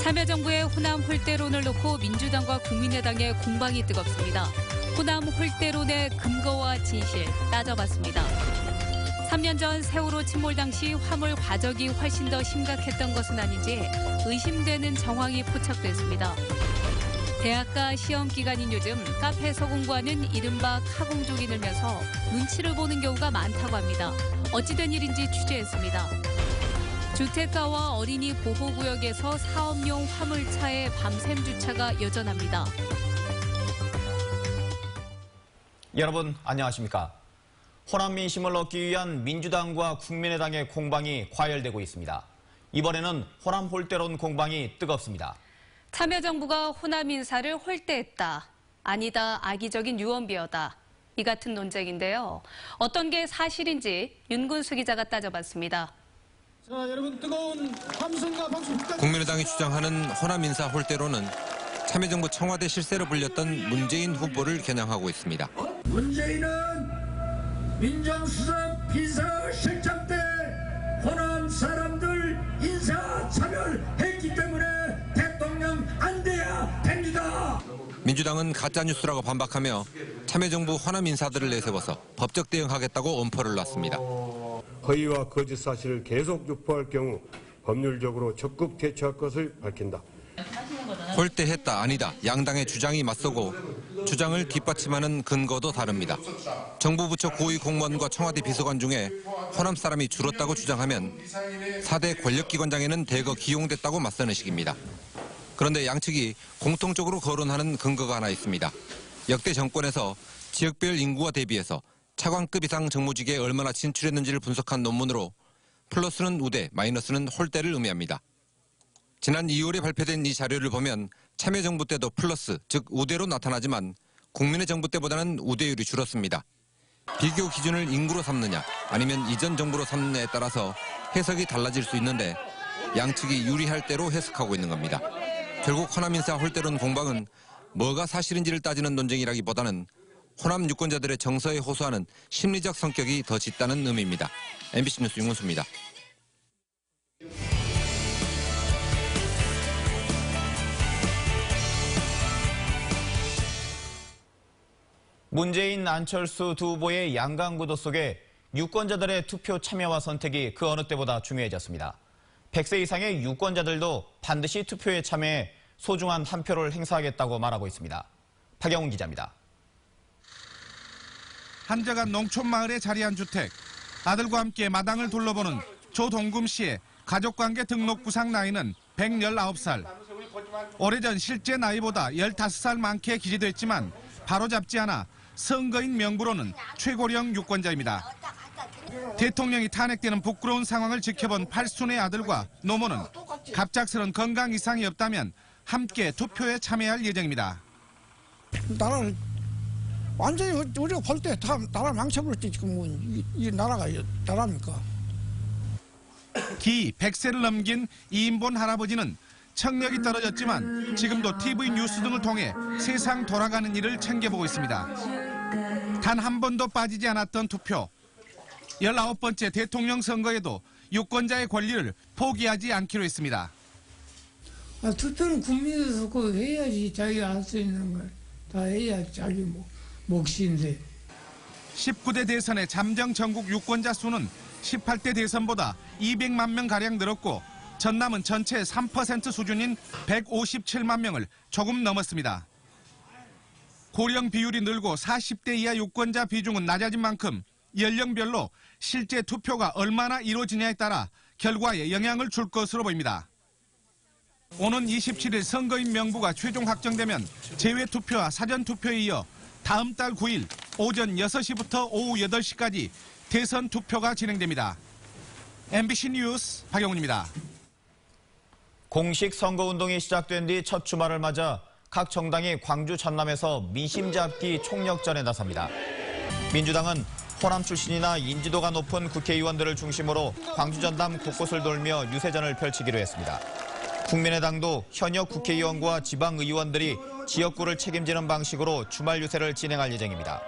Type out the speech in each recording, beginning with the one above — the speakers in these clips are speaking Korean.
참여정부의 호남 홀대론을 놓고 민주당과 국민의당의 공방이 뜨겁습니다. 호남 홀대론의 근거와 진실 따져봤습니다. 3년 전 세월호 침몰 당시 화물 과적이 훨씬 더 심각했던 것은 아닌지 의심되는 정황이 포착됐습니다. 대학가 시험 기간인 요즘 카페에서 공부하는 이른바 카공족이 늘면서 눈치를 보는 경우가 많다고 합니다. 어찌된 일인지 취재했습니다. 주택가와 어린이 보호구역에서 사업용 화물차의 밤샘 주차가 여전합니다. 여러분 안녕하십니까? 호남 민심을 얻기 위한 민주당과 국민의당의 공방이 과열되고 있습니다. 이번에는 호남 홀대론 공방이 뜨겁습니다. 참여정부가 호남 인사를 홀대했다. 아니다. 악의적인 유언비어다. 이 같은 논쟁인데요. 어떤 게 사실인지 윤근수 기자가 따져봤습니다. 자, 여러분 뜨거운 함성과 박수 부탁드립니다. 국민의당이 주장하는 호남 인사 홀대로는 참여정부 청와대 실세로 불렸던 문재인 후보를 겨냥하고 있습니다. 문재인은 민정수석 비서실장 때 호남 사람들 인사 차별했기 때문에 대통령 안 돼야 됩니다. 민주당은 가짜뉴스라고 반박하며 참여정부 호남 인사들을 내세워서 법적 대응하겠다고 엄포를 놨습니다. 허위와 거짓 사실을 계속 유포할 경우 법률적으로 적극 대처할 것을 밝힌다. 홀대했다 아니다 양당의 주장이 맞서고 주장을 뒷받침하는 근거도 다릅니다. 정부 부처 고위 공무원과 청와대 비서관 중에 호남 사람이 줄었다고 주장하면 4대 권력기관장에는 대거 기용됐다고 맞서는 식입니다. 그런데 양측이 공통적으로 거론하는 근거가 하나 있습니다. 역대 정권에서 지역별 인구와 대비해서 차관급 이상 정무직에 얼마나 진출했는지를 분석한 논문으로 플러스는 우대, 마이너스는 홀대를 의미합니다. 지난 2월에 발표된 이 자료를 보면 참여정부 때도 플러스, 즉 우대로 나타나지만 국민의 정부 때보다는 우대율이 줄었습니다. 비교 기준을 인구로 삼느냐 아니면 이전 정부로 삼느냐에 따라서 해석이 달라질 수 있는데 양측이 유리할 대로 해석하고 있는 겁니다. 결국 호남 인사 홀대론 공방은 뭐가 사실인지를 따지는 논쟁이라기보다는 호남 유권자들의 정서에 호소하는 심리적 성격이 더 짙다는 의미입니다. MBC 뉴스 윤근수입니다. 문재인, 안철수 두 후보의 양강구도 속에 유권자들의 투표 참여와 선택이 그 어느 때보다 중요해졌습니다. 100세 이상의 유권자들도 반드시 투표에 참여해 소중한 한 표를 행사하겠다고 말하고 있습니다. 박영훈 기자입니다. 한적한 농촌마을에 자리한 주택. 아들과 함께 마당을 둘러보는 조동금 씨의 가족관계 등록부상 나이는 119살. 오래전 실제 나이보다 15살 많게 기재됐지만 바로잡지 않아 선거인 명부로는 최고령 유권자입니다. 대통령이 탄핵되는 부끄러운 상황을 지켜본 팔순의 아들과 노모는 갑작스런 건강 이상이 없다면 함께 투표에 참여할 예정입니다. 나라를 완전히 우리가 볼 때 다 나라 망쳐버렸지. 지금 이 나라가 나라입니까? 기 100세를 넘긴 이인본 할아버지는 청력이 떨어졌지만 지금도 TV 뉴스 등을 통해 세상 돌아가는 일을 챙겨보고 있습니다. 단 한 번도 빠지지 않았던 투표. 19번째 대통령 선거에도 유권자의 권리를 포기하지 않기로 했습니다. 투표는 국민에서 꼭 해야지. 자기가 할 수 있는 걸 다 해야지. 자기 몫인데. 19대 대선의 잠정 전국 유권자 수는 18대 대선보다 200만 명가량 늘었고 전남은 전체 3% 수준인 157만 명을 조금 넘었습니다. 고령 비율이 늘고 40대 이하 유권자 비중은 낮아진 만큼 연령별로 실제 투표가 얼마나 이루어지냐에 따라 결과에 영향을 줄 것으로 보입니다. 오는 27일 선거인 명부가 최종 확정되면 재외투표와 사전투표에 이어 다음 달 9일 오전 6시부터 오후 8시까지 대선 투표가 진행됩니다. MBC 뉴스 박영훈입니다. 공식 선거운동이 시작된 뒤 첫 주말을 맞아 각 정당이 광주 전남에서 민심 잡기 총력전에 나섭니다. 민주당은 호남 출신이나 인지도가 높은 국회의원들을 중심으로 광주 전남 곳곳을 돌며 유세전을 펼치기로 했습니다. 국민의당도 현역 국회의원과 지방의원들이 지역구를 책임지는 방식으로 주말 유세를 진행할 예정입니다.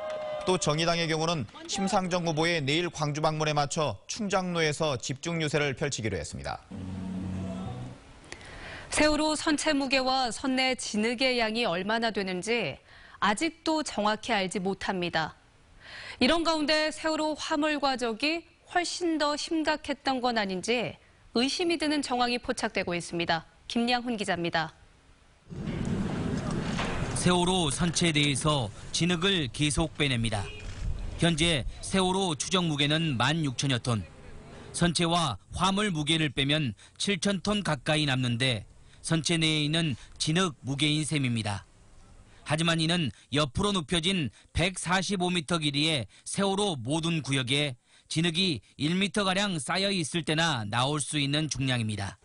또 정의당의 경우는 심상정 후보의 내일 광주 방문에 맞춰 충장로에서 집중 유세를 펼치기로 했습니다. 세월호 선체 무게와 선내 진흙의 양이 얼마나 되는지 아직도 정확히 알지 못합니다. 이런 가운데 세월호 화물 과적이 훨씬 더 심각했던 건 아닌지 의심이 드는 정황이 포착되고 있습니다. 김양훈 기자입니다. 세월호 선체에 대해서 진흙을 계속 빼냅니다. 현재 세월호 추정 무게는 16,000여 톤. 선체와 화물 무게를 빼면 7,000톤 가까이 남는데 선체 내에 있는 진흙 무게인 셈입니다. 하지만 이는 옆으로 눕혀진 145m 길이의 세월호 모든 구역에 진흙이 1m가량 쌓여 있을 때나 나올 수 있는 중량입니다.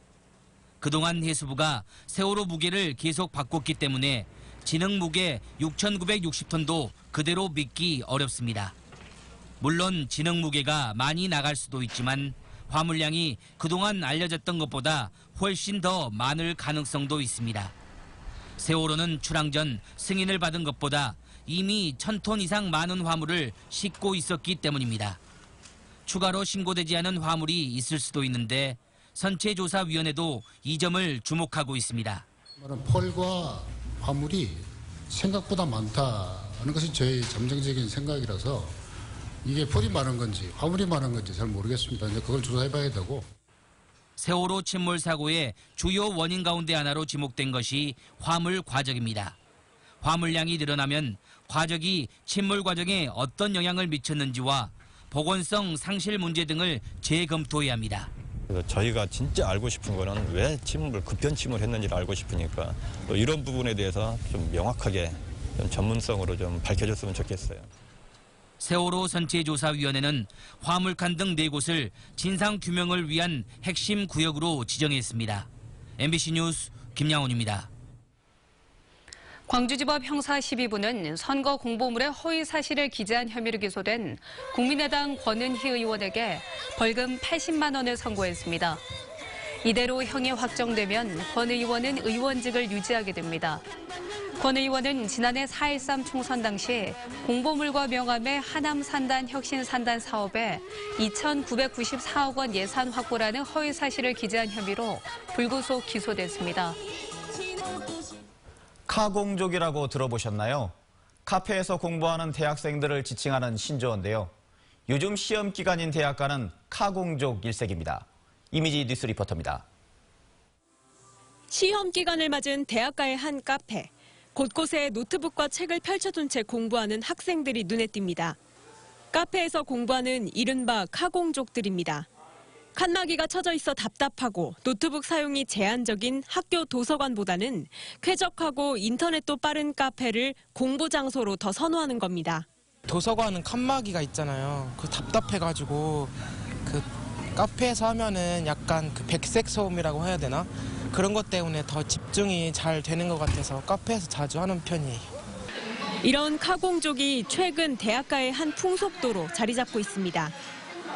그동안 해수부가 세월호 무게를 계속 바꿨기 때문에 진흙 무게 6,960톤도 그대로 믿기 어렵습니다. 물론 진흙 무게가 많이 나갈 수도 있지만 화물량이 그동안 알려졌던 것보다 훨씬 더 많을 가능성도 있습니다. 세월호는 출항 전 승인을 받은 것보다 이미 1,000톤 이상 많은 화물을 싣고 있었기 때문입니다. 추가로 신고되지 않은 화물이 있을 수도 있는데 선체조사위원회도 이 점을 주목하고 있습니다. 폴과 화물이 생각보다 많다는 것이 저희 잠정적인 생각이라서 이게 폴이 많은 건지 화물이 많은 건지 잘 모르겠습니다. 이제 그걸 조사해봐야 되고. 세월호 침몰 사고의 주요 원인 가운데 하나로 지목된 것이 화물 과적입니다. 화물량이 늘어나면 과적이 침몰 과정에 어떤 영향을 미쳤는지와 보건성 상실 문제 등을 재검토해야 합니다. 저희가 진짜 알고 싶은 거는 왜 급변 침몰했는지를 알고 싶으니까 또 이런 부분에 대해서 좀 명확하게 좀 전문성으로 좀 밝혀줬으면 좋겠어요. 세월호 선체조사위원회는 화물칸 등 4곳을 진상규명을 위한 핵심 구역으로 지정했습니다. MBC 뉴스 김양훈입니다. 광주지법 형사 12부는 선거 공보물에 허위 사실을 기재한 혐의로 기소된 국민의당 권은희 의원에게 벌금 80만 원을 선고했습니다. 이대로 형이 확정되면 권 의원은 의원직을 유지하게 됩니다. 권 의원은 지난해 4.13 총선 당시 공보물과 명함에 하남 산단 혁신 산단 사업에 2,994억 원 예산 확보라는 허위 사실을 기재한 혐의로 불구속 기소됐습니다. 카공족이라고 들어보셨나요? 카페에서 공부하는 대학생들을 지칭하는 신조어인데요. 요즘 시험 기간인 대학가는 카공족 일색입니다. 이미지 뉴스 리포터입니다. 시험 기간을 맞은 대학가의 한 카페. 곳곳에 노트북과 책을 펼쳐둔 채 공부하는 학생들이 눈에 띕니다. 카페에서 공부하는 이른바 카공족들입니다. 칸막이가 쳐져 있어 답답하고 노트북 사용이 제한적인 학교 도서관보다는 쾌적하고 인터넷도 빠른 카페를 공부 장소로 더 선호하는 겁니다. 도서관은 칸막이가 있잖아요. 그 답답해가지고 그 카페에서 하면은 약간 그 백색 소음이라고 해야 되나? 그런 것 때문에 더 집중이 잘 되는 것 같아서 카페에서 자주 하는 편이에요. 이런 카공족이 최근 대학가의 한 풍속도로 자리 잡고 있습니다.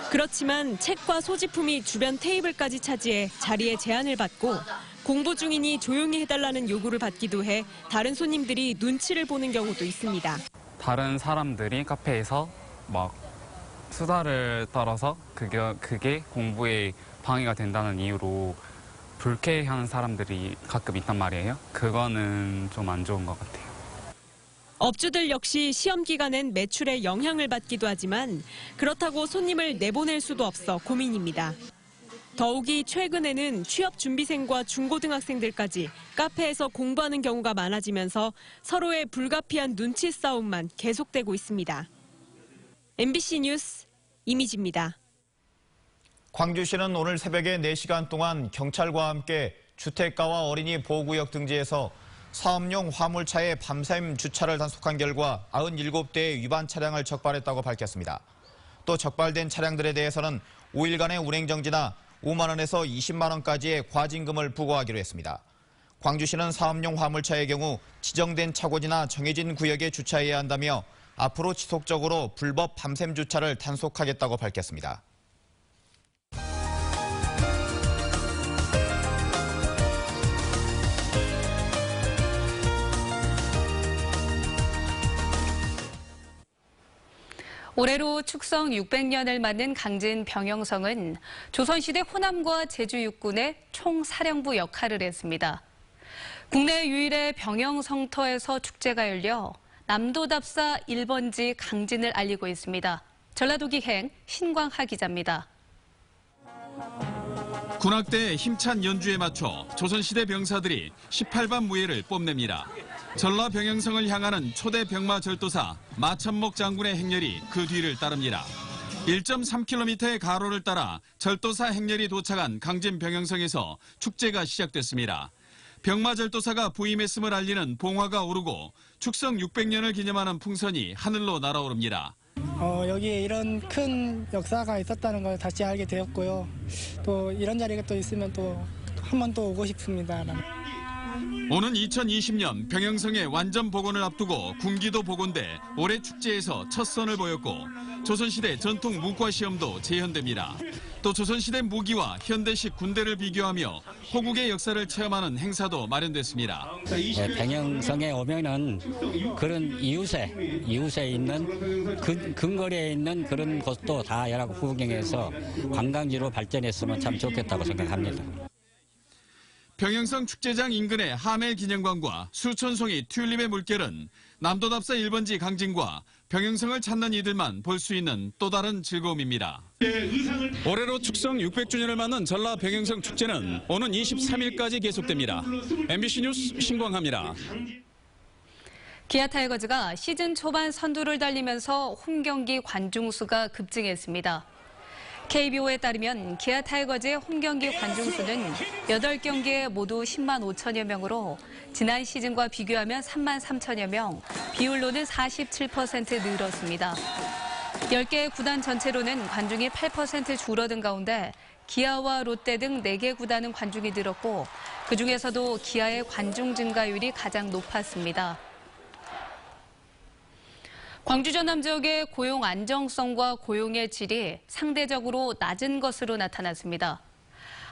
그렇지만 책과 소지품이 주변 테이블까지 차지해 자리에 제한을 받고 공부 중이니 조용히 해달라는 요구를 받기도 해 다른 손님들이 눈치를 보는 경우도 있습니다. 다른 사람들이 카페에서 막 수다를 떨어서 그게 공부에 방해가 된다는 이유로 불쾌해하는 사람들이 가끔 있단 말이에요. 그거는 좀 안 좋은 것 같아요. 업주들 역시 시험 기간엔 매출에 영향을 받기도 하지만 그렇다고 손님을 내보낼 수도 없어 고민입니다. 더욱이 최근에는 취업 준비생과 중고등학생들까지 카페에서 공부하는 경우가 많아지면서 서로의 불가피한 눈치 싸움만 계속되고 있습니다. MBC 뉴스 이미지입니다. 광주시는 오늘 새벽에 4시간 동안 경찰과 함께 주택가와 어린이 보호구역 등지에서 사업용 화물차의 밤샘 주차를 단속한 결과 97대의 위반 차량을 적발했다고 밝혔습니다. 또 적발된 차량들에 대해서는 5일간의 운행정지나 5만 원에서 20만 원까지의 과징금을 부과하기로 했습니다. 광주시는 사업용 화물차의 경우 지정된 차고지나 정해진 구역에 주차해야 한다며 앞으로 지속적으로 불법 밤샘 주차를 단속하겠다고 밝혔습니다. 올해로 축성 600년을 맞는 강진 병영성은 조선시대 호남과 제주 육군의 총사령부 역할을 했습니다. 국내 유일의 병영성터에서 축제가 열려 남도답사 1번지 강진을 알리고 있습니다. 전라도 기행 신광하 기자입니다. 군악대의 힘찬 연주에 맞춰 조선시대 병사들이 18반 무예를 뽐냅니다. 전라 병영성을 향하는 초대 병마 절도사 마천목 장군의 행렬이 그 뒤를 따릅니다. 1.3km의 가로를 따라 절도사 행렬이 도착한 강진 병영성에서 축제가 시작됐습니다. 병마 절도사가 부임했음을 알리는 봉화가 오르고 축성 600년을 기념하는 풍선이 하늘로 날아오릅니다. 여기에 이런 큰 역사가 있었다는 걸 다시 알게 되었고요. 또 이런 자리가 또 있으면 또 한 번 또 오고 싶습니다. 오는 2020년 병영성의 완전 복원을 앞두고 군기도 복원돼 올해 축제에서 첫 선을 보였고 조선시대 전통 무과 시험도 재현됩니다. 또 조선시대 무기와 현대식 군대를 비교하며 호국의 역사를 체험하는 행사도 마련됐습니다. 병영성에 오면은 그런 이웃에 있는 근거리에 있는 그런 곳도 다 여러 구경해서 관광지로 발전했으면 참 좋겠다고 생각합니다. 병영성 축제장 인근의 하멜 기념관과 수천 송이 튤립의 물결은 남도답사 1번지 강진과 병영성을 찾는 이들만 볼 수 있는 또 다른 즐거움입니다. 올해로 축성 600주년을 맞는 전라 병영성 축제는 오는 23일까지 계속됩니다. MBC 뉴스 신광하입니다. 기아 타이거즈가 시즌 초반 선두를 달리면서 홈 경기 관중 수가 급증했습니다. KBO에 따르면 기아 타이거즈의 홈경기 관중수는 8경기에 모두 10만 5천여 명으로 지난 시즌과 비교하면 3만 3천여 명, 비율로는 47% 늘었습니다. 10개 구단 전체로는 관중이 8% 줄어든 가운데 기아와 롯데 등 4개 구단은 관중이 늘었고 그중에서도 기아의 관중 증가율이 가장 높았습니다. 광주 전남 지역의 고용 안정성과 고용의 질이 상대적으로 낮은 것으로 나타났습니다.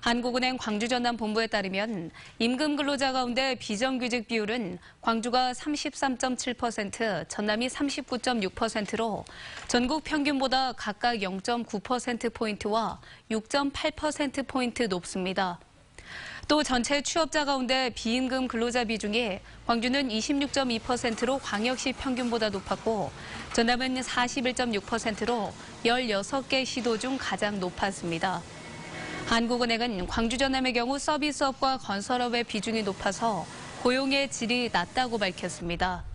한국은행 광주 전남 본부에 따르면 임금 근로자 가운데 비정규직 비율은 광주가 33.7%, 전남이 39.6%로 전국 평균보다 각각 0.9%포인트와 6.8%포인트 높습니다. 또 전체 취업자 가운데 비임금 근로자 비중이 광주는 26.2%로 광역시 평균보다 높았고 전남은 41.6%로 16개 시도 중 가장 높았습니다. 한국은행은 광주 전남의 경우 서비스업과 건설업의 비중이 높아서 고용의 질이 낮다고 밝혔습니다.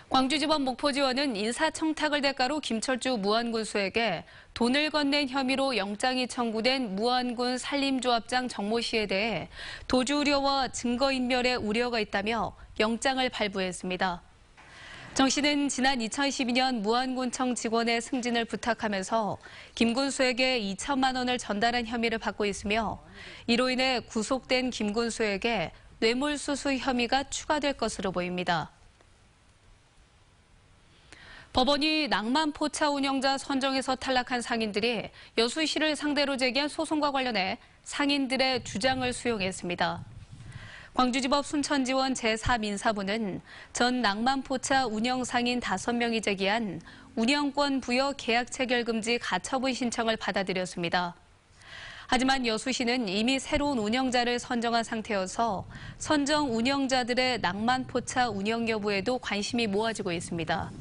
광주지법 목포지원은 인사청탁을 대가로 김철주 무안군수에게 돈을 건넨 혐의로 영장이 청구된 무안군 산림조합장 정모 씨에 대해 도주 우려와 증거인멸의 우려가 있다며 영장을 발부했습니다. 정 씨는 지난 2012년 무안군청 직원의 승진을 부탁하면서 김 군수에게 2천만 원을 전달한 혐의를 받고 있으며 이로 인해 구속된 김 군수에게 뇌물수수 혐의가 추가될 것으로 보입니다. 법원이 낭만포차 운영자 선정에서 탈락한 상인들이 여수시를 상대로 제기한 소송과 관련해 상인들의 주장을 수용했습니다. 광주지법 순천지원 제4민사부는 전 낭만포차 운영상인 5명이 제기한 운영권 부여 계약 체결 금지 가처분 신청을 받아들였습니다. 하지만 여수시는 이미 새로운 운영자를 선정한 상태여서 선정 운영자들의 낭만포차 운영 여부에도 관심이 모아지고 있습니다.